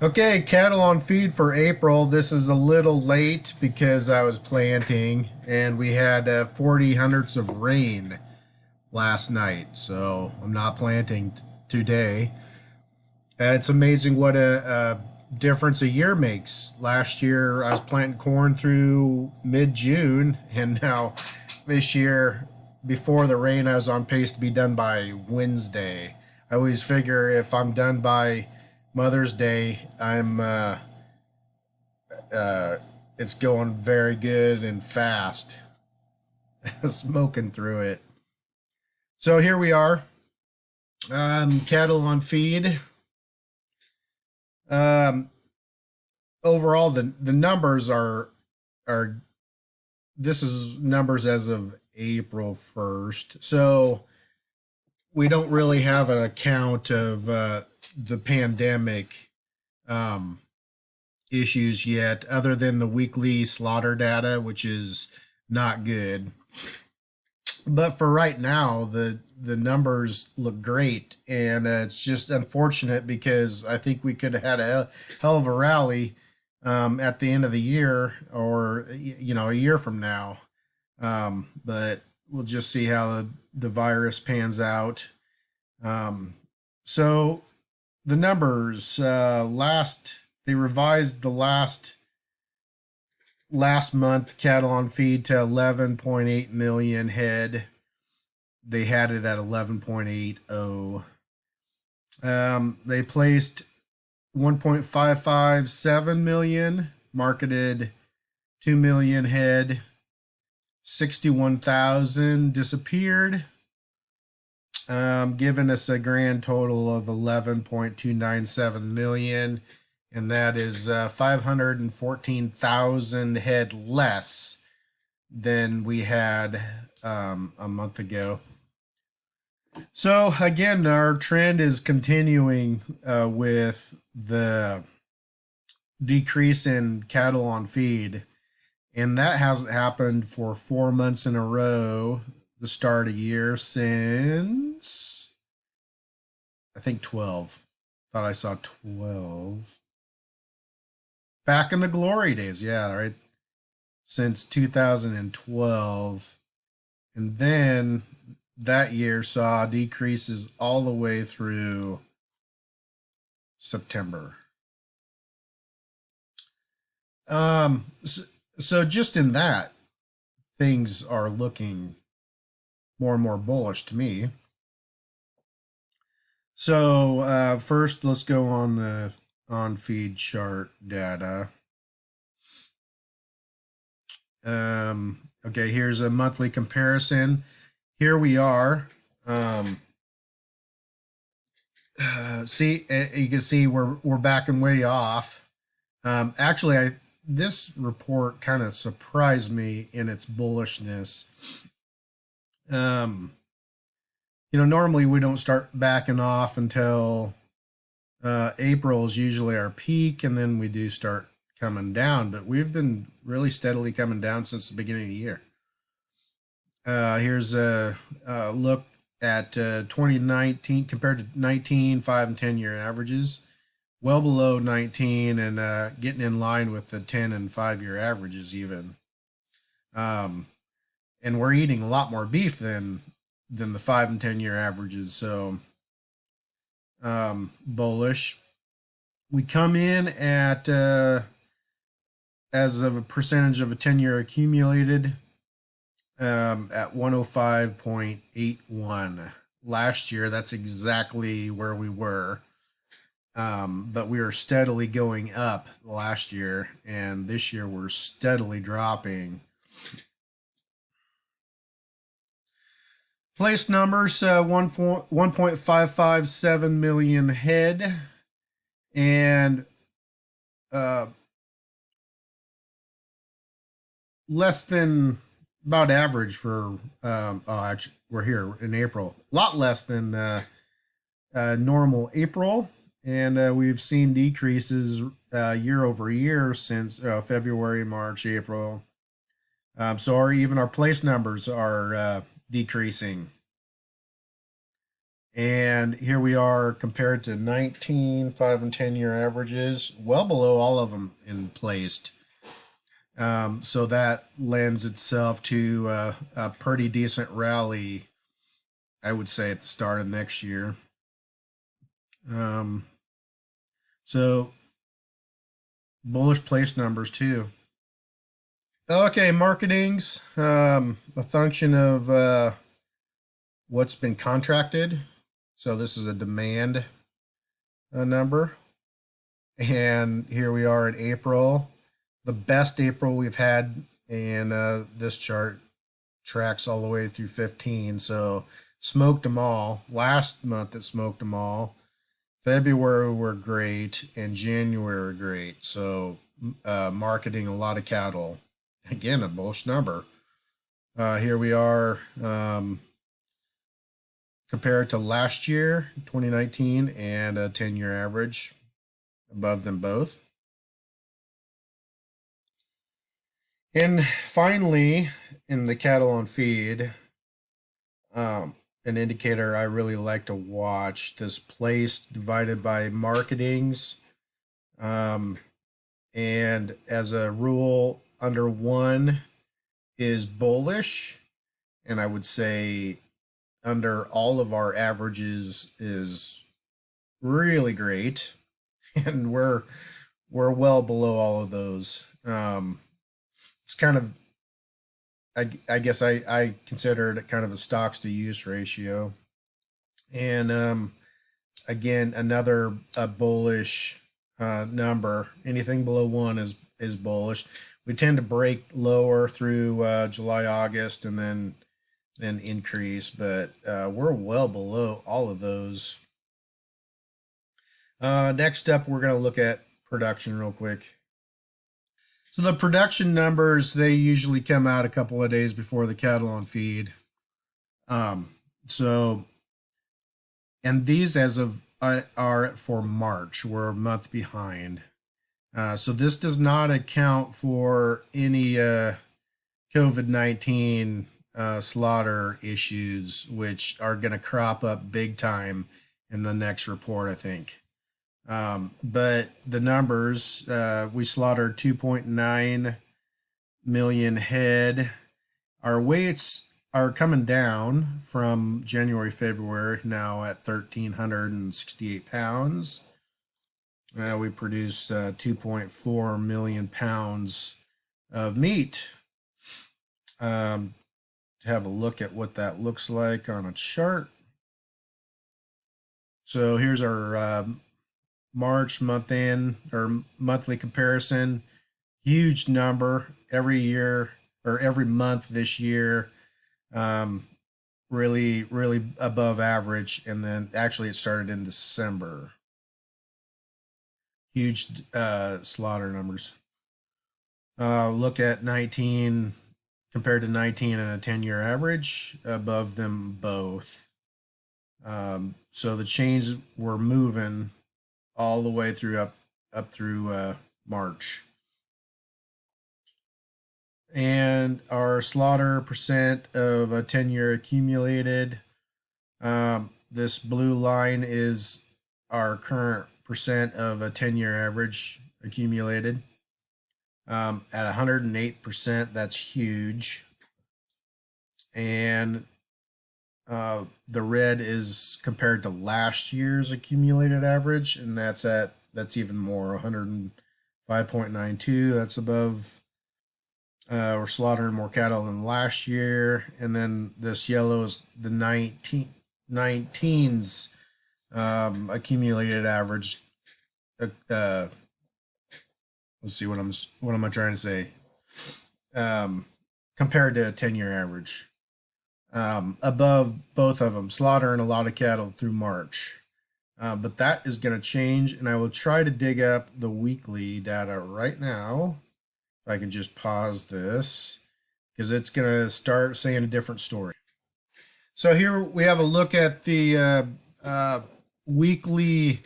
Okay, cattle on feed for April. This is a little late because I was planting and we had 40 hundredths of rain last night. So I'm not planting today. It's amazing what a difference a year makes. Last year I was planting corn through mid-June, and now this year, before the rain, I was on pace to be done by Wednesday. I always figure if I'm done by Mother's Day, it's going very good and fast. Smoking through it. So here we are, cattle on feed. Um, Overall, the numbers are this is numbers as of April 1st. So we don't really have an account of the pandemic um, issues yet, other than the weekly slaughter data, which is not good. But for right now, the numbers look great, and it's just unfortunate because I think we could have had a hell of a rally at the end of the year, or a year from now. But we'll just see how the virus pans out. Um, so the numbers last they revised the last month cattle on feed to 11.8 million head. They had it at 11.80. They placed 1.557 million, marketed 2 million head, 61,000 disappeared, giving us a grand total of 11.297 million, and that is 514,000 head less than we had a month ago. So again, our trend is continuing with the decrease in cattle on feed, and that hasn't happened for 4 months in a row. The start of year since I think 12. Thought I saw 12 back in the glory days. Yeah, right. Since 2012, and then that year saw decreases all the way through September. So just in that, things are looking more and more bullish to me. So first, let's go on the on feed chart data. Okay, here's a monthly comparison. Here we are. See, you can see we're backing way off. Actually, this report kind of surprised me in its bullishness. Um, normally we don't start backing off until April is usually our peak, and then we do start coming down. But we've been really steadily coming down since the beginning of the year. Here's a look at 2019 compared to 19, 5, and 10-year averages. Well below 19 and getting in line with the 10 and 5-year averages even. And we're eating a lot more beef than the 5 and 10-year averages. So bullish. We come in at as of a percentage of a 10-year accumulated at 105.81. Last year, that's exactly where we were. But we were steadily going up last year, and this year we're steadily dropping. Place numbers 1.557 million head, and less than about average for actually we're here in April, a lot less than normal April, and we've seen decreases year over year since February, March, April. So even our place numbers are decreasing. And here we are compared to 19, 5, and 10-year averages, well below all of them in placed. So that lends itself to a pretty decent rally, I would say, at the start of next year. Um, so bullish place numbers too. Okay, marketing's a function of what's been contracted. So this is a demand number. And here we are in April, the best April we've had. And this chart tracks all the way through 15. So smoked them all. Last month it smoked them all. February were great and January were great. So marketing a lot of cattle. Again, a bullish number. Here we are compared to last year, 2019, and a 10-year average above them both. And finally, in the cattle on feed, an indicator I really like to watch, this place divided by marketings. And as a rule, under 1 is bullish. And I would say under all of our averages is really great. And we're well below all of those. It's kind of, I guess I consider it kind of a stocks to use ratio. And again, another bullish number. Anything below 1 is bullish. We tend to break lower through July, August, and then increase, but we're well below all of those. Next up, we're going to look at production real quick. So the production numbers, they usually come out a couple of days before the cattle on feed. So, and these as of are for March. We're a month behind. So this does not account for any COVID-19 slaughter issues, which are going to crop up big time in the next report, I think. But the numbers, we slaughtered 2.9 million head. Our weights are coming down from January, February, now at 1,368 pounds. We produce 2.4 million pounds of meat. To have a look at what that looks like on a chart. So here's our March month in or monthly comparison. Huge number every year or every month this year. Really above average. And then actually it started in December. Huge slaughter numbers. Look at 19 compared to 19 and a 10-year average, above them both. So the chains were moving all the way through up through March. And our slaughter percent of a 10-year accumulated. This blue line is our current percent of a 10-year average accumulated. At 108%, that's huge. And the red is compared to last year's accumulated average, and that's even more, 105.92. That's above. We're slaughtering more cattle than last year. And then this yellow is the 19's accumulated average. Let's see, what am I trying to say? Compared to a 10-year average. Above both of them, slaughtering a lot of cattle through March. But that is going to change, and I will try to dig up the weekly data right now. If I can just pause this, because it's going to start saying a different story. So here we have a look at the weekly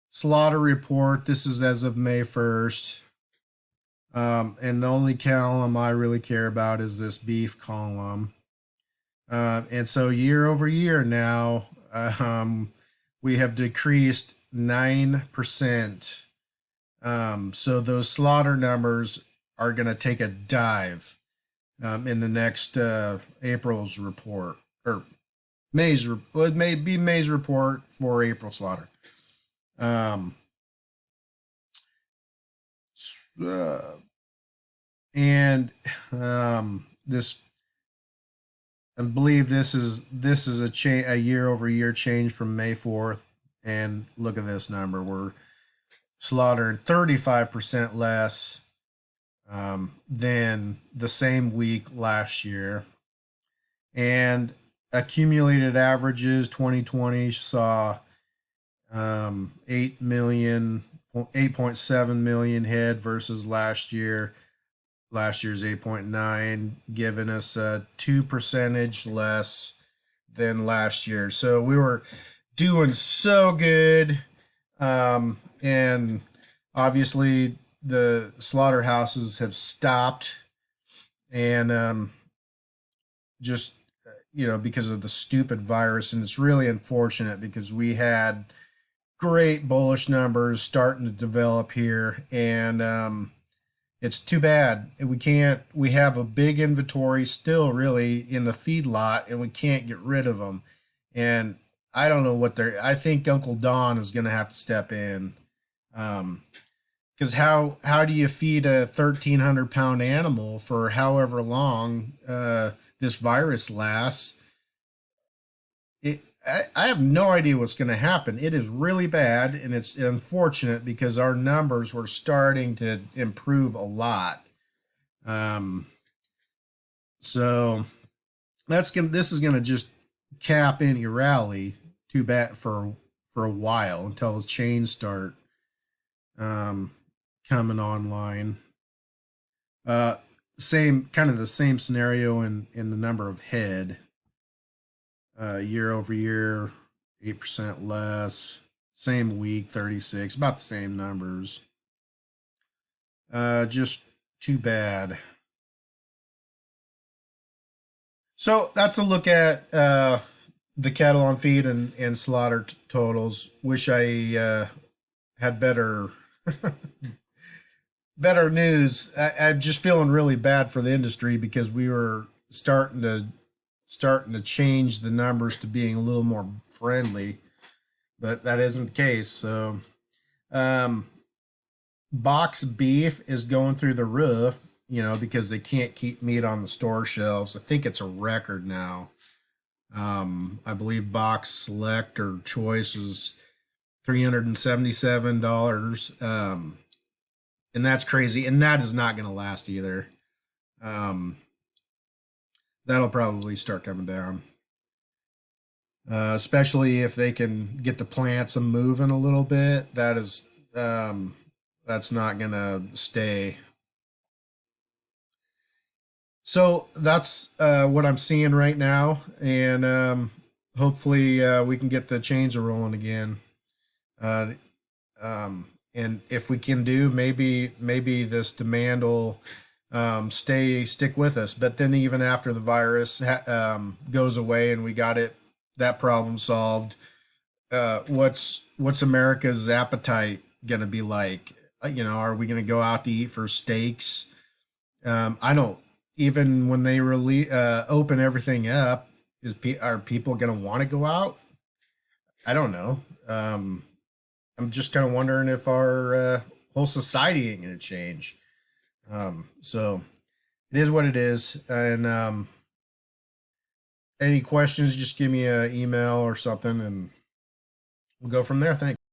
slaughter report. This is as of May 1st. And the only column I really care about is this beef column. And so year over year now, We have decreased 9%. So those slaughter numbers are going to take a dive in the next April's report, or well, it may be May's report for April slaughter. Um, uh, and this, I believe this is a year over year change from May 4th. And look at this number: we're slaughtering 35% less than the same week last year. And accumulated averages 2020 saw 8.7 million head versus last year's 8.9, giving us 2% less than last year. So we were doing so good. And obviously the slaughterhouses have stopped, and just because of the stupid virus. And it's really unfortunate because we had great bullish numbers starting to develop here, and it's too bad we have a big inventory still really in the feedlot, and we can't get rid of them. And I don't know I think Uncle Don is going to have to step in. Because how do you feed a 1,300-pound animal for however long this virus lasts? I have no idea what's going to happen. It is really bad, and it's unfortunate because our numbers were starting to improve a lot. So this is going to just cap any rally too bad for a while until the chains start coming online. The same scenario in the number of head. Year over year, 8% less. Same week, 36, about the same numbers. Just too bad. So that's a look at the cattle on feed and slaughter totals. Wish I had better better news. I'm just feeling really bad for the industry because we were starting to change the numbers to being a little more friendly, but that isn't the case. So box beef is going through the roof, because they can't keep meat on the store shelves. I think it's a record now. I believe box select or choice is $377. And that's crazy. And that is not going to last either. That'll probably start coming down. Especially if they can get the plants moving a little bit. That's not going to stay. So that's what I'm seeing right now. And hopefully we can get the chains rolling again. And if we can maybe this demand will stick with us. But then even after the virus goes away and we got that problem solved, what's America's appetite gonna be like? Are we gonna go out to eat for steaks? I don't. Even when they open everything up, are people gonna want to go out? I don't know. I'm just kind of wondering if our whole society ain't going to change. So it is what it is. And any questions, just give me an email or something, and we'll go from there. Thanks.